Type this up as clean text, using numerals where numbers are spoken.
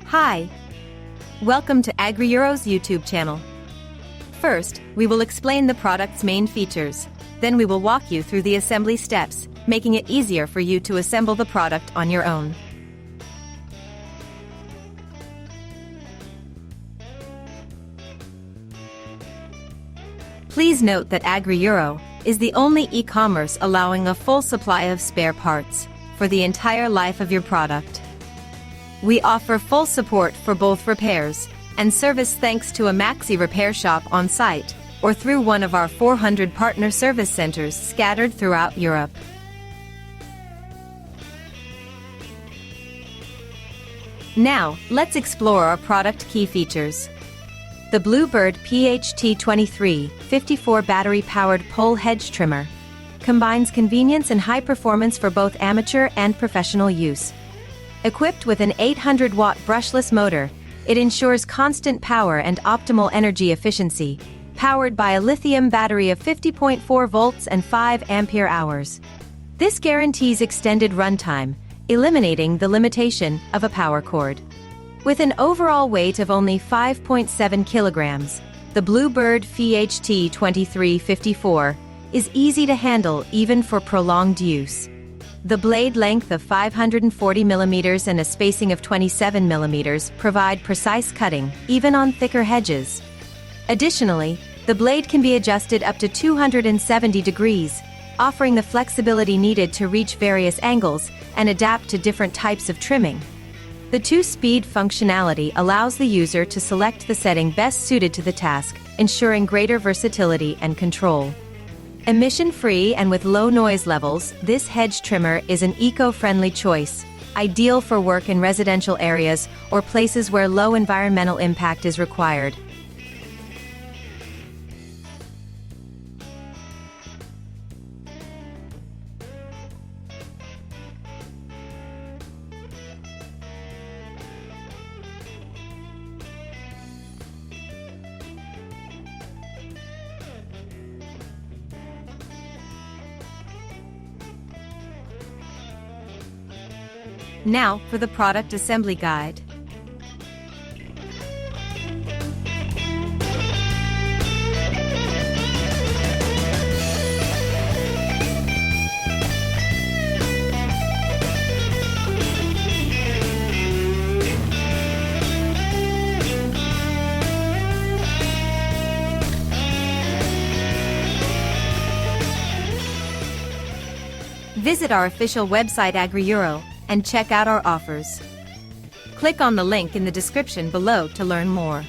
Hi! Welcome to AgriEuro's YouTube channel. First, we will explain the product's main features. Then we will walk you through the assembly steps, making it easier for you to assemble the product on your own. Please note that AgriEuro is the only e-commerce allowing a full supply of spare parts for the entire life of your product. We offer full support for both repairs and service thanks to a Maxi repair shop on site or through one of our 400 partner service centers scattered throughout Europe. Now, let's explore our product key features. The Blue Bird PHT 2354 battery-powered pole hedge trimmer combines convenience and high performance for both amateur and professional use. Equipped with an 800-watt brushless motor, it ensures constant power and optimal energy efficiency, powered by a lithium battery of 50.4 volts and 5 ampere-hours. This guarantees extended runtime, eliminating the limitation of a power cord. With an overall weight of only 5.7 kilograms, the Blue Bird PHT 2354 is easy to handle even for prolonged use. The blade length of 540 millimeters and a spacing of 27 millimeters provide precise cutting, even on thicker hedges. Additionally, the blade can be adjusted up to 270 degrees, offering the flexibility needed to reach various angles and adapt to different types of trimming. The two-speed functionality allows the user to select the setting best suited to the task, ensuring greater versatility and control. Emission-free and with low noise levels, this hedge trimmer is an eco-friendly choice, ideal for work in residential areas or places where low environmental impact is required. Now for the product assembly guide. Visit our official website AgriEuro and check out our offers. Click on the link in the description below to learn more.